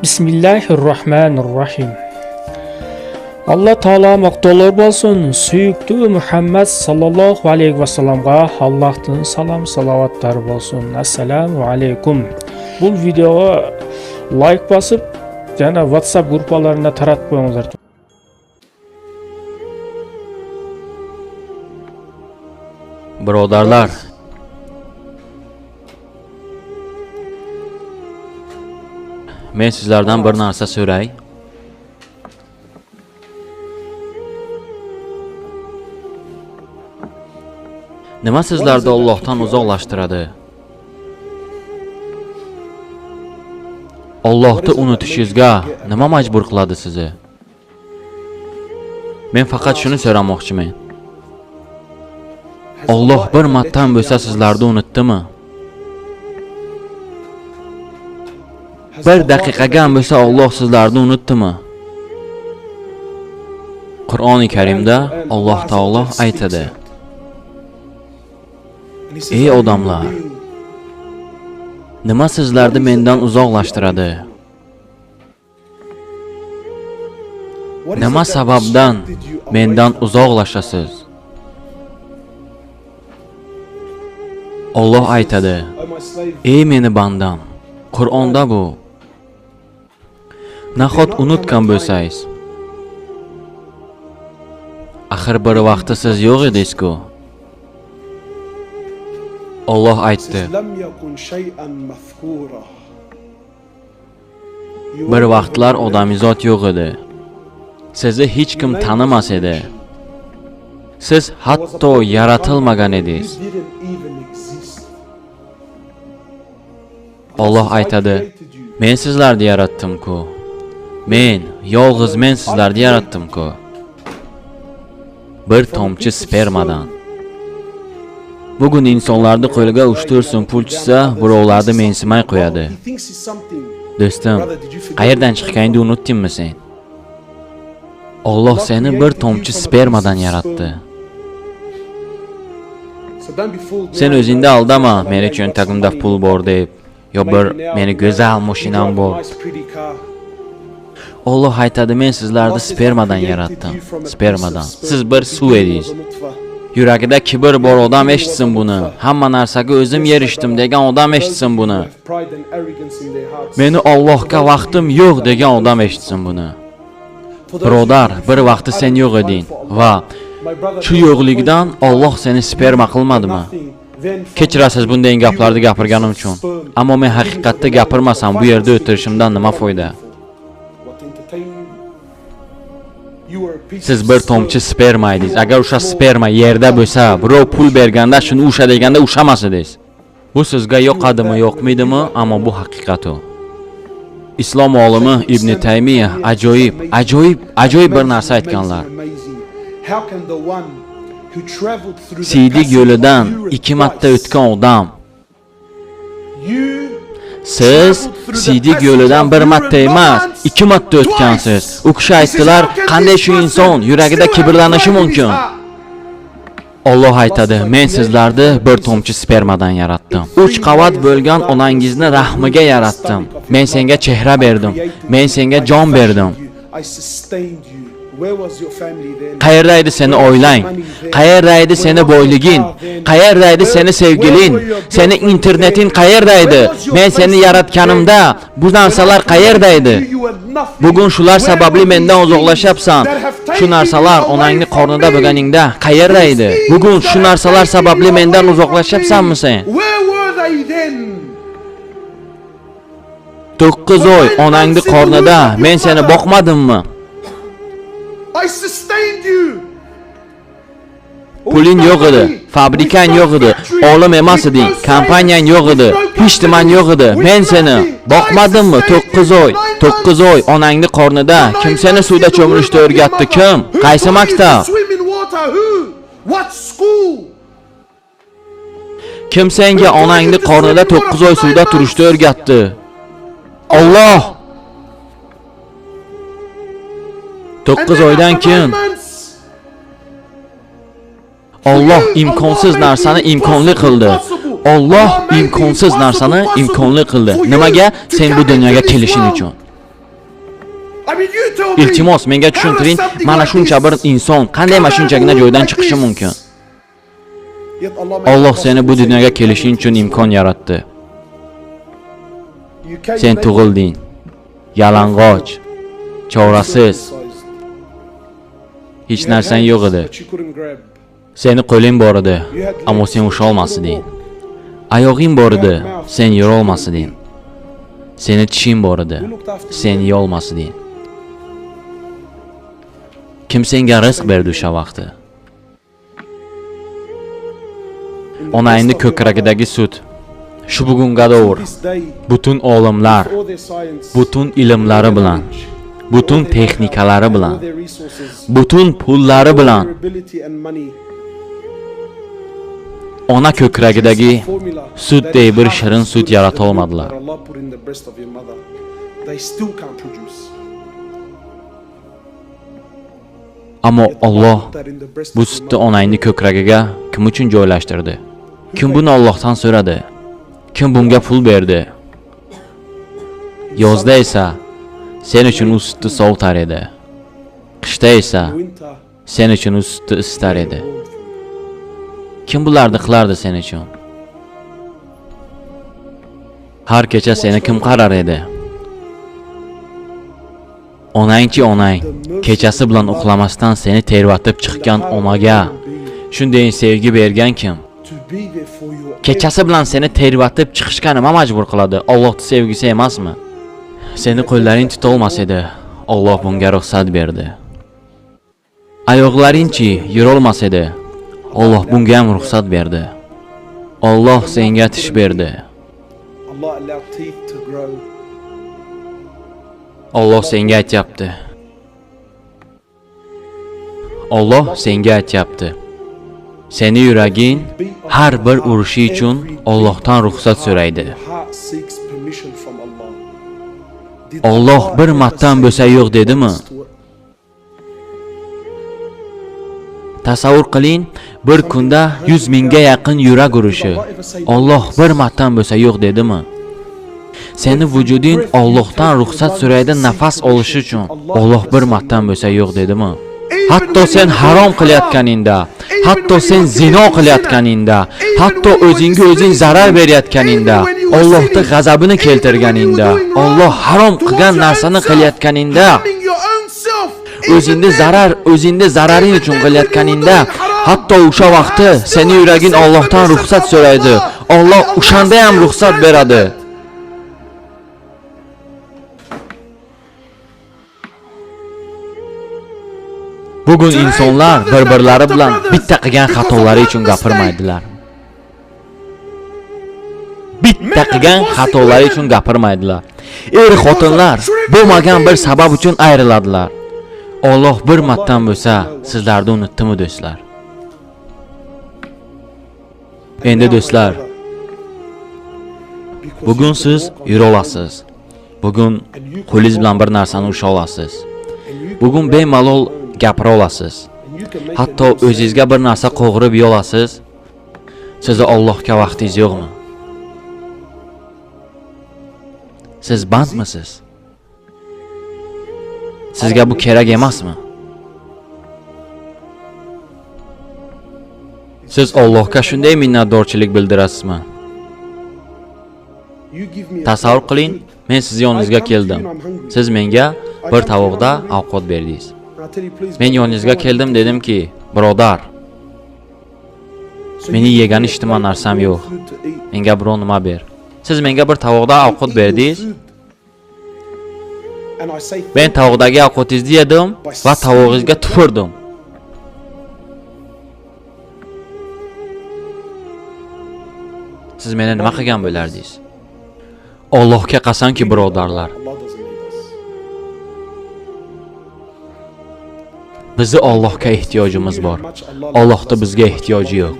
Bismillahirrahmanirrahim. Allah Taala maqtovlar bo'lsin. Suyukli Muhammad sallallohu alayhi va sallamga Allohdan salom salovatlar bo'lsin. Assalomu alaykum. Bu videoga like bosib, yana WhatsApp gruppalarına taratib qo'yinglar. Birodarlar, men sizlardan bir narsa so'ray. Nima sizlarni Allohdan uzoqlashtiradi? Allohni unutishingizga nima majbur qiladi sizni? Men faqat shuni so'ramoqchiman. Alloh bir martadan bo'lsa sizlarni unutdimi? Bir daqiqaga ham bo'lsa Alloh sizlarni unutdimi? Qur'oni Karimda Alloh taolo aytadi: Ey odamlar, nima sizlarni mendan uzoqlashtiradi? Nima sababdan mendan uzoqlashasiz? Alloh aytadi: Ey meni bandam, Qur'onda bu. Nahot unutgan bo'lsangiz, axir bir vaqtda siz yo'q edingiz-ku. Alloh aytdi: Bir vaqtlar odamizot yo'q edi. Sizni hech kim tanimas edi. Siz hatto yaratilmagan edingiz. Alloh aytadi: Men sizlarni yaratdim-ku. Yolg'iz men sizlarni yaratdim-ku. Bir tomchi spermadan. Bugun insonlarni qo'liga 3-4 so'm pul tushsa, birovlarni mensimay qo'yadi. Do'stim, qayerdan chiqqaningni unutdingmi sen? Alloh seni bir tomchi spermadan yaratdi. Sen o'zingni aldama, meni cho'ntagimda pul bor deb, yo bir meni go'zal mashinam bor. Alloh aytadi: Men sizlarni spermadan yaratdim. Spermadan. Siz bir suv edingiz. Yuragida kibr bor odam eshitsin buni. Hamma narsaga o'zim erishdim degan odam eshitsin buni. Meni Allohga vaqtim yo'q degan odam eshitsin buni. Birodar, bir vaqti sen yo'q eding va shu yo'qlikdan Alloh seni sperma qilmadimi? Kechirasiz bunday gaplarni gapirganim uchun. Ammo men haqiqatda gapirmasam bu yerda o'tirishimdan nima foyda? Siz bir tomchi sperma edingiz. Agar o'sha sperma yerda bo'lsa, birov pul berganda shuni usha deganda ushamas edingiz. Bu sizga yoqadimi, yoqmaydimi, ammo bu haqiqat o. Islom olimi Ibn Taymiya ajoyib bir narsa aytganlar. Siydik yo'lidan 2 marta o'tgan odam. Siz siydik yo'lidan 1 marta emas, 2 marta o'tgansiz. U kishi aytdilar, qanday shu inson yuragida kibrlanishi mumkin? Alloh aytadi: Men sizlarni bir tomchi spermadan yaratdim. 3 qavat bo'lgan onangizni rahmiga yaratdim. Men senga chehra berdim. Men senga jon berdim. Qayerda edi seni oilang? Qayerda edi seni boyliging? Qayerda edi seni sevgiling? Seni interneting qayerda edi? Men seni yaratganimda bu narsalar qayerda edi? Bugun shular sababli mendan uzoqlashyapsan. Shu narsalar onangni qornida bo'lganingda qayerda edi? Bugun shu narsalar sababli mendan uzoqlashyapsanmi sen? 9 oy onangni qornida men seni boqmadimmi? Puling yo'q edi, fabrikan yo'q edi, olim emas eding, kompaniyang yo'q edi, hech niman yo'q edi. Men seni boqmadimmi 9 oy onangni qornida? Kim seni suvda cho'milishni o'rgatdi? Kim? Qaysi maktab? Kim senga onangni qornida 9 oy suvda turishni o'rgatdi? Alloh. 9 oydan keyin Alloh imkonsiz narsani imkonli qildi. Alloh imkonsiz narsani imkonli qildi. Nimaga? Sen bu dunyoga kelishing uchun. Iltimos menga tushuntiring, mana shuncha bir inson qanday mana shunchagina joydan chiqishi mumkin? Alloh seni bu dunyoga kelishing uchun imkon yaratdi. Sen tug'ilding. Yalang'och, chorasiz. Hech narsang yo'q edi. Seni qo'ling bor edi, ammo sen usha olmasding. Oyog'ing bor edi, sen yura olmasding. Seni tishing bor edi, sen yeya olmasding. Kim senga rizq berdi o'sha vaqtda? Onangning ko'kragidagi sut. Shu bugunga davr butun olimlar, butun ilmlari bilan, butun texnikalari bilan, butun pullari bilan ona ko'kragidagi sutdek bir shirin sut yarata olmadilar. Ammo Alloh bu sutni onangning ko'kragiga kim uchun joylashtirdi? Kim buni Allohdan so'radi? Kim bunga pul berdi? Yozda esa sen uchun u sutni sovutar edi. Qishda esa sen uchun u sutni isitar edi. Kim bularni qilardi sen uchun? Har kecha seni kim qarar edi? Onangchi onang, kechasi bilan uxlamasdan seni tervatib chiqqan onaga shunday sevgi bergan kim? Kechasi bilan seni tervatib chiqishga nima majbur qiladi? Allohning sevgisi emasmi? Seni qo'llaring tuta olmas edi. Alloh bunga ruxsat berdi. Oyoqlaringchi yura olmas edi. Alloh bunga ham ruxsat berdi. Alloh senga tish berdi. Alloh senga aytyapti. Alloh senga aytyapti. Seni yuraging har bir urishi uchun Allohdan ruxsat so'raydi. Alloh bir martadan bo'lsa yo'q dedimi? Tasavvur qiling, bir kunda 100 mingga yaqin yurak urishi. Alloh bir martadan bo'lsa yo'q dedimi? Seni vujuding Allohdan ruxsat so'raydi nafas olish uchun. Alloh bir martadan bo'lsa yo'q dedimi? Hatto sen harom qilayotganingda, hatto sen zino qilayotganingda, hatto o'zingga o'zing zarar berayotganingda, Allohning g'azabini keltirganingda, Alloh harom qilgan narsani qilayotganingda, o'zingni zararing uchun qilayotganingda, hatto o'sha vaqtda seni yuraging Allohdan ruxsat so'raydi. Alloh o'shanda ham ruxsat beradi. Bugun insonlar bir-birlari bilan bitta qilgan xatolari uchun gapirmaydilar. Bitta qilgan xatolari uchun gapirmaydilar. Er-xotinlar bo'lmagan bir sabab uchun ayriladilar. Alloh bir martadan bo'lsa sizlarni unutdimi do'stlar? Endi do'stlar, bugun siz yura olasiz. Bugun qo'lingiz bilan bir narsani usha olasiz. Bugun bemalol gapira olasiz. Hatto o'zingizga bir narsa qo'g'irib yeya olasiz. Sizning Allohga vaqtingiz yo'qmi? Siz bandmisiz? Sizga bu kerak emasmi? Siz Allohga shunday minnatdorchilik bildirasizmi? Tasavvur qiling, men siz yoningizga keldim. Siz menga bir tovoqda ovqat berdingiz. Men yoningizga keldim, dedimki, birodar, meni yegan ishtima narsam yo'q. Menga biror nima ber. Siz menga bir tovoqda ovqat berdingiz. Men tovoqdagi ovqatingizni yedim va tovog'ingizga tupurdim. Siz meni nima qilgan bo'lardingiz? Allohga qasamki, birodarlar, bizi Allohga ehtiyojimiz bor. Allohda bizga ehtiyoji yo'q.